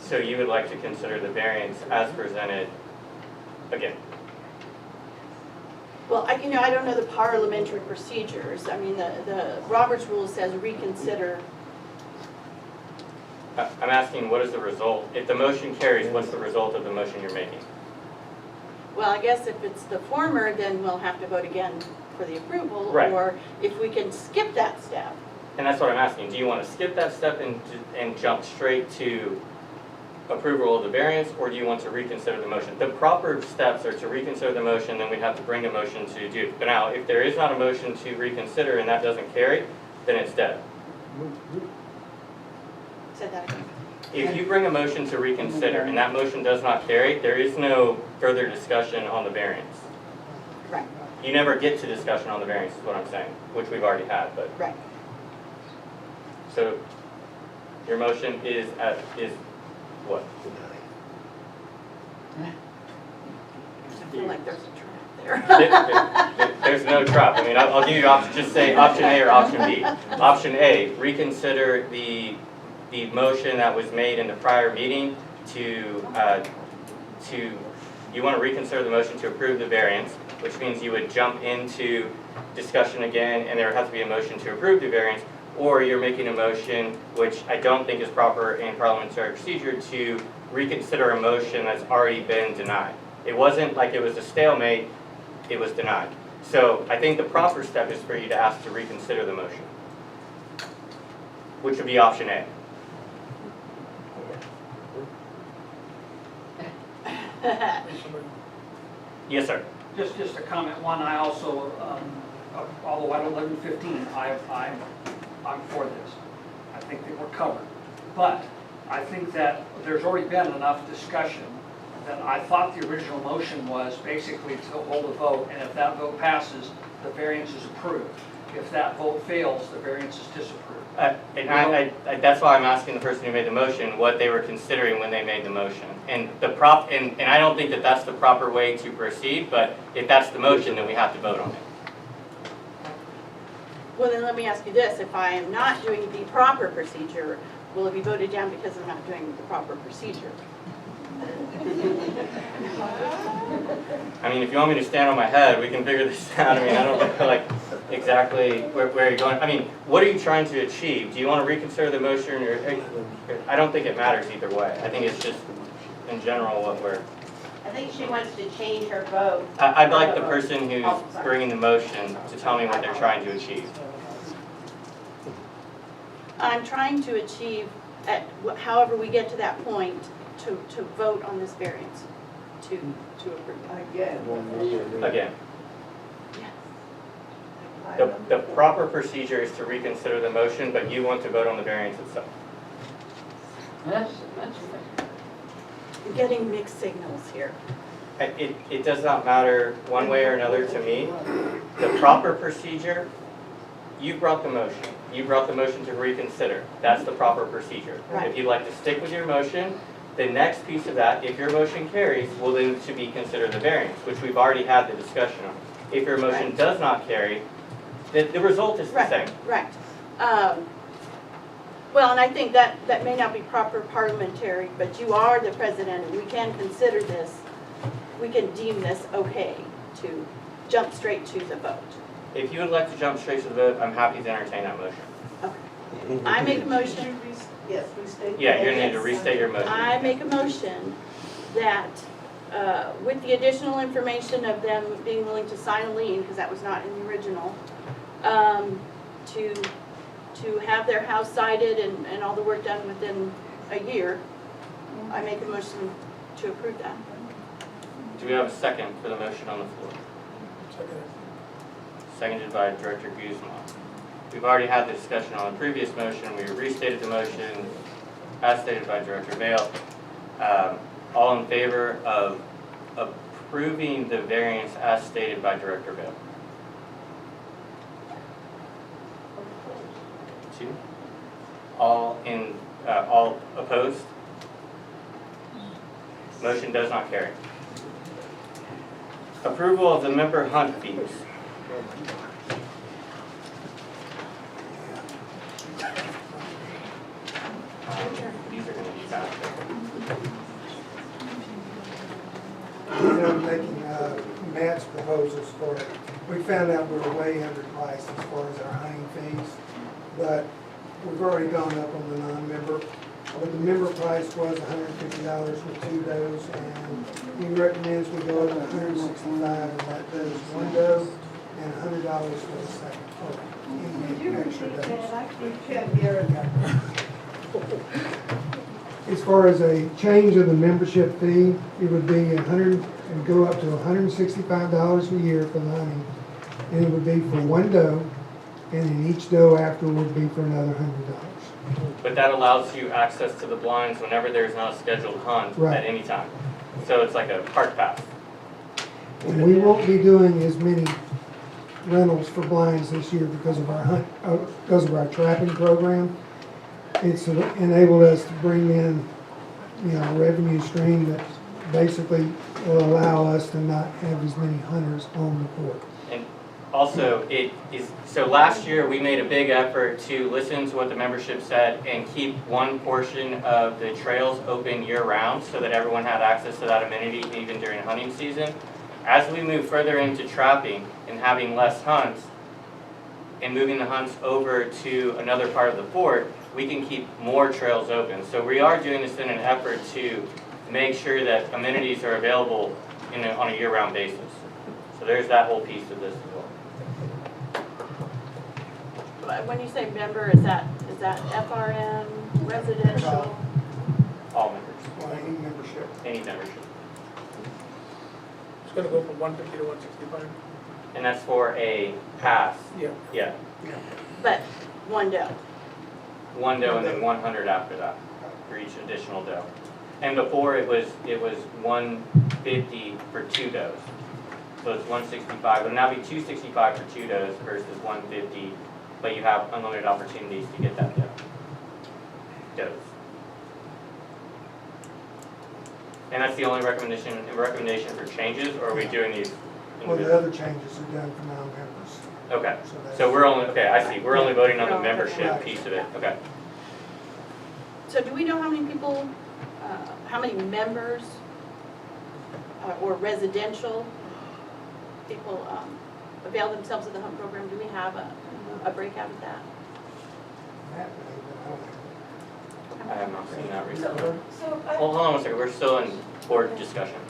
S4: So you would like to consider the variance as presented again?
S7: Well, I don't know the parliamentary procedures. I mean, the Roberts rule says reconsider.
S4: I'm asking what is the result? If the motion carries, what's the result of the motion you're making?
S7: Well, I guess if it's the former, then we'll have to vote again for the approval.
S4: Right.
S7: Or if we can skip that step.
S4: And that's what I'm asking. Do you want to skip that step and jump straight to approval of the variance, or do you want to reconsider the motion? The proper steps are to reconsider the motion, then we'd have to bring a motion to do. But now, if there is not a motion to reconsider and that doesn't carry, then it's dead.
S7: Say that again.
S4: If you bring a motion to reconsider and that motion does not carry, there is no further discussion on the variance.
S7: Right.
S4: You never get to discussion on the variance, is what I'm saying, which we've already had, but.
S7: Right.
S4: So, your motion is what?
S7: I feel like there's a trap there.
S4: There's no trap. I mean, I'll give you options, just say option A or option B. Option A, reconsider the motion that was made in the prior meeting you want to reconsider the motion to approve the variance, which means you would jump into discussion again and there would have to be a motion to approve the variance, or you're making a motion, which I don't think is proper in parliamentary procedure, to reconsider a motion that's already been denied. It wasn't like it was a stalemate, it was denied. So I think the proper step is for you to ask to reconsider the motion, which would be option A. Yes, sir.
S8: Just a comment, one, I also, although I don't live in 15, I'm for this. I think that we're covered. But I think that there's already been enough discussion that I thought the original motion was basically to hold a vote, and if that vote passes, the variance is approved. If that vote fails, the variance is disapproved.
S4: That's why I'm asking the person who made the motion what they were considering when they made the motion. And and I don't think that that's the proper way to proceed, but if that's the motion, then we have to vote on it.
S7: Well, then let me ask you this. If I am not doing the proper procedure, will it be voted down because I'm not doing the proper procedure?
S4: I mean, if you want me to stand on my head, we can figure this out. I mean, I don't know like exactly where you're going. I mean, what are you trying to achieve? Do you want to reconsider the motion? I don't think it matters either way. I think it's just in general what we're...
S12: I think she wants to change her vote.
S4: I'd like the person who's bringing the motion to tell me what they're trying to achieve.
S7: I'm trying to achieve, however we get to that point, to vote on this variance, to approve.
S4: Again. The proper procedure is to reconsider the motion, but you want to vote on the variance itself.
S7: I'm getting mixed signals here.
S4: It does not matter one way or another to me. The proper procedure, you brought the motion. You brought the motion to reconsider. That's the proper procedure.
S7: Right.
S4: If you'd like to stick with your motion, the next piece of that, if your motion carries, will then to be considered the variance, which we've already had the discussion on. If your motion does not carry, the result is the same.
S7: Right. Well, and I think that may not be proper parliamentary, but you are the president, and we can consider this, we can deem this okay to jump straight to the vote.
S4: If you would like to jump straight to the vote, I'm happy to entertain that motion.
S7: Okay. I make a motion.
S13: Yes, restate.
S4: Yeah, you're going to need to restate your motion.
S7: I make a motion that with the additional information of them being willing to sign a lien, because that was not in the original, to have their house cited and all the work done within a year, I make a motion to approve that.
S4: Do we have a second for the motion on the floor? Seconded by Director Guzman. We've already had the discussion on the previous motion. We restated the motion as stated by Director Vale. All in favor of approving the variance as stated by Director Vale? 2. All opposed? Motion does not carry. Approval of the member hunt fees. These are going to be fast.
S1: I'm making Matt's proposals for it. We found out we were way underpriced as far as our hunting fees, but we've already gone up on the non-member. But the member price was $150 for 2 does, and he recommends we go up to $165, and that does 1 doe, and $100 for the second. Any extra does. As far as a change of the membership fee, it would be and go up to $165 a year for the hunting, and it would be for 1 doe, and then each doe after would be for another $100.
S4: But that allows you access to the blinds whenever there's not a scheduled hunt at any time. So it's like a park pass.
S1: And we won't be doing as many rentals for blinds this year because of our trapping program. It's enabled us to bring in, a revenue stream that basically will allow us to not have as many hunters on the fort.
S4: And also, so last year we made a big effort to listen to what the membership said and keep one portion of the trails open year-round so that everyone had access to that amenity even during hunting season. As we move further into trapping and having less hunts and moving the hunts over to another part of the fort, we can keep more trails open. So we are doing this in an effort to make sure that amenities are available on a year-round basis. So there's that whole piece of this as well.
S7: When you say member, is that FRM, residential?
S4: All members.
S1: Well, any membership.
S4: Any membership.
S2: It's gonna go from 150 to 165?
S4: And that's for a pass.
S2: Yeah.
S4: Yeah.
S7: But 1 doe.
S4: 1 doe and then 100 after that for each additional doe. And before it was 150 for 2 does. So it's 165. It'll now be 265 for 2 does versus 150, but you have unlimited opportunities to get that does. And that's the only recommendation for changes, or are we doing these?
S1: Well, the other changes are done for non-members.
S4: Okay. So we're only, I see. We're only voting on the membership piece of it. Okay.
S7: So do we know how many people, how many members or residential people avail themselves of the hunt program? Do we have a breakout of that?
S4: I have not seen that recently.
S6: So
S4: Hold on 1 second. We're still in board discussion.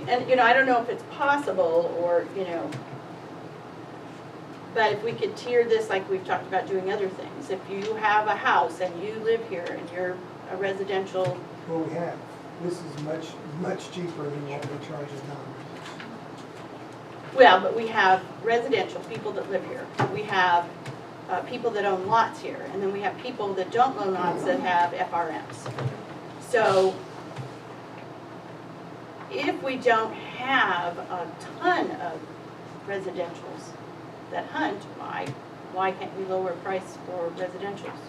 S7: And, I don't know if it's possible or, but if we could tier this like we've talked about doing other things. If you have a house and you live here and you're a residential.
S1: Well, we have. This is much cheaper than what we charge as non-members.
S7: Well, but we have residential, people that live here. We have people that own lots here. And then we have people that don't own lots that have FRMs. So if we don't have a ton of residentials that hunt, why can't we lower price for residentials?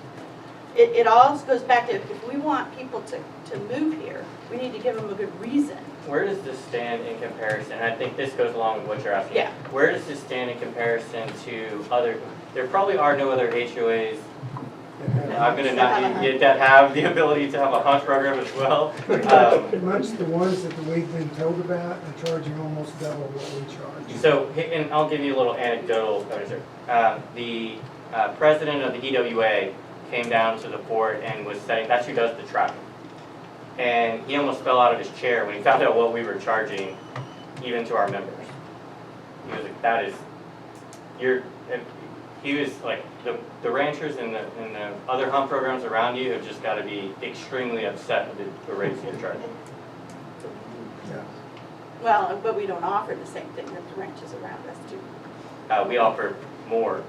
S7: It also goes back to if we want people to move here, we need to give them a good reason.
S4: Where does this stand in comparison? I think this goes along with what you're asking.
S7: Yeah.
S4: Where does this stand in comparison to other, there probably are no other HOAs, I'm going to not get that have the ability to have a hunt program as well.
S1: Pretty much the ones that we've been told about are charging almost double what we charge.
S4: So, and I'll give you a little anecdotal. The president of the EWA came down to the fort and was saying, that's who does the trapping. And he almost fell out of his chair when he found out what we were charging, even to our members. He was like, that is, he was like, the ranchers and the other hunt programs around you have just gotta be extremely upset with the rates you're charging.
S1: Yeah.
S7: Well, but we don't offer the same thing that the ranches around us do.
S4: We offer more.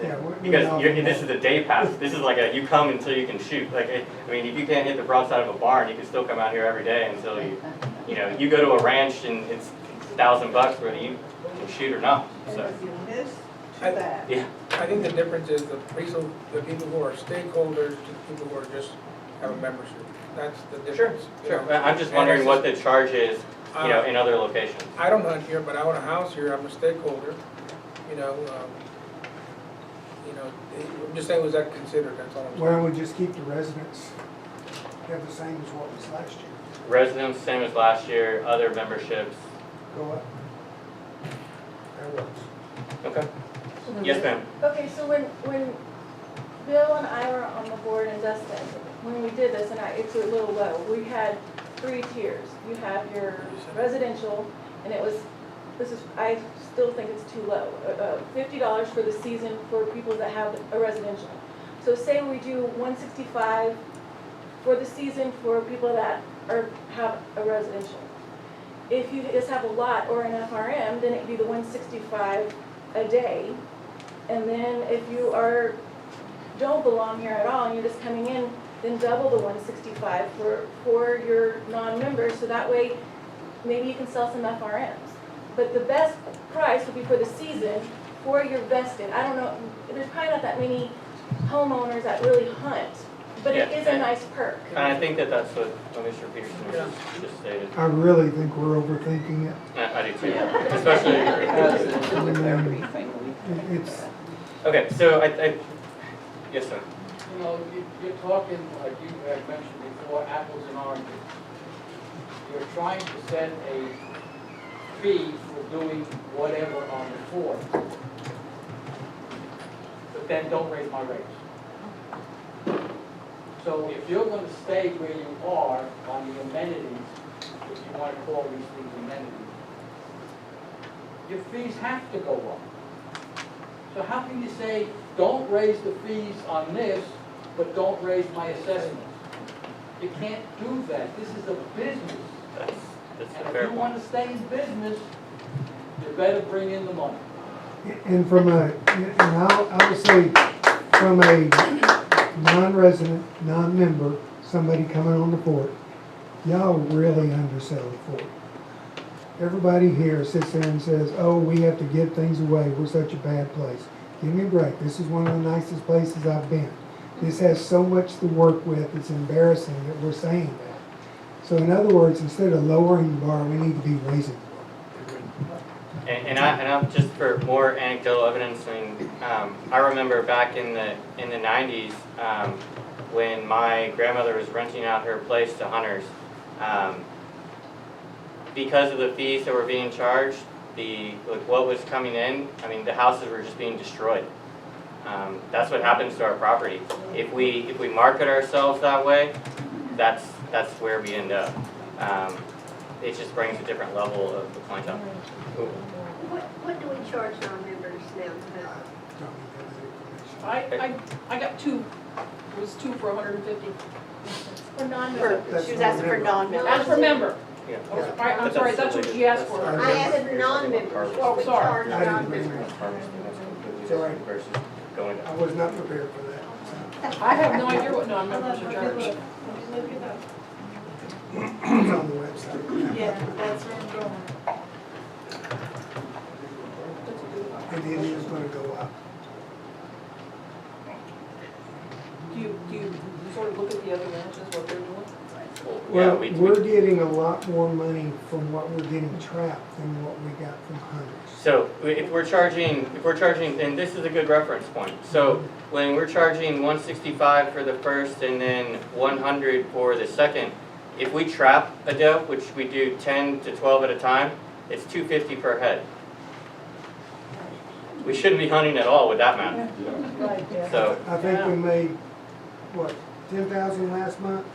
S1: Yeah,
S4: Because this is a day pass. This is like you come until you can shoot. Like, I mean, if you can't hit the broadside of a barn, you can still come out here every day until you go to a ranch and it's $1,000 whether you can shoot or not. So, yeah.
S2: I think the difference is the people who are stakeholders to the people who are just have a membership. That's the difference.
S4: Sure. I'm just wondering what the charge is, in other locations.
S2: I don't hunt here, but I own a house here. I'm a stakeholder. I'm just saying, was that considered? That's all I'm saying.
S1: Why don't we just keep the residents have the same as what was last year?
S4: Residents, same as last year, other memberships.
S1: Go up. That works.
S4: Okay. Yes, ma'am.
S6: Okay, so when Bill and I were on the board and Dustin, when we did this, and it's a little low, we had 3 tiers. You have your residential, and I still think it's too low. $50 for the season for people that have a residential. So say we do $165 for the season for people that have a residential. If you just have a lot or an FRM, then it'd be the $165 a day. And then if you don't belong here at all and you're just coming in, then double the $165 for your non-members, so that way maybe you can sell some FRMs. But the best price would be for the season for your vested. I don't know, there's probably not that many homeowners that really hunt, but it is a nice perk.
S4: And I think that's what Mr. Peterson just stated.
S1: I really think we're overthinking it.
S4: I do too, especially.
S1: It's,
S4: Okay, so yes, sir.
S5: You're talking, like you had mentioned before, apples and oranges. You're trying to set a fee for doing whatever on the 4th, but then don't raise my rates. So if you're going to stay where you are on the amenities, if you want to call these things amenities, your fees have to go up. So how can you say, don't raise the fees on this, but don't raise my assessments? You can't do that. This is a business.
S4: That's
S5: And
S4: a
S5: if
S4: fair
S5: you
S4: point.
S5: want to stay in business, you better bring in the money.
S1: and I would say from a non-resident, non-member, somebody coming on the board, y'all really undersell it for it. Everybody here sits there and says, oh, we have to give things away, we're such a bad place. Give me a break, this is one of the nicest places I've been. This has so much to work with, it's embarrassing that we're saying that. So in other words, instead of lowering the bar, we need to be raising the bar.
S4: And I'm just for more anecdotal evidence. I remember back in the 90s when my grandmother was renting out her place to hunters. Because of the fees that were being charged, what was coming in, I mean, the houses were just being destroyed. That's what happens to our property. If we market ourselves that way, that's where we end up. It just brings a different level of the clientele.
S14: What do we charge non-members now?
S3: I got 2, it was 2 for 150.
S6: For non-member.
S7: She was asking for non-members.
S3: That's for member.
S4: Yeah.
S3: I'm sorry, that's what she asked for.
S14: I asked non-members.
S3: Oh, sorry.
S1: I didn't bring that. Sorry.
S4: Versus going
S1: I was not prepared for that.
S3: I have no idea what non-members are charged.
S1: It's on the website.
S13: Yeah, that's where I'm going.
S1: And it is gonna go up.
S3: Do you sort of look at the other ranches, what they're doing?
S1: Well, we're getting a lot more money from what we're getting trapped than what we got from hunters.
S4: So if we're charging, and this is a good reference point. So when we're charging 165 for the first and then 100 for the second, if we trap a doe, which we do 10 to 12 at a time, it's $250 per head. We shouldn't be hunting at all with that math. So
S1: I think we made, what, 10,000 last month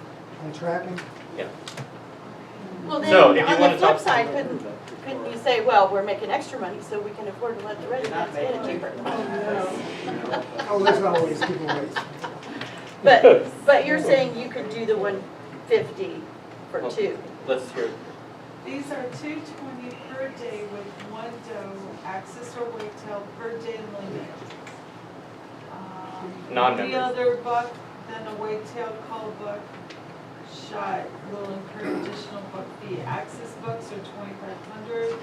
S1: on trapping?
S4: yeah.
S7: Well, then,
S4: So, if you
S7: on
S4: wanna
S7: the flip
S4: talk-
S7: side, couldn't you say, well, we're making extra money, so we can afford to let the residents get it cheaper?
S1: Oh, there's always giveaways.
S7: But you're saying you could do the 150 for two?
S4: Let's hear.
S16: These are $220 per day with one doe, access or whitetail per day limit.
S4: Non-members.
S16: The other buck, then a whitetail call buck shot will incur additional buck fee. Access bucks are $2,500.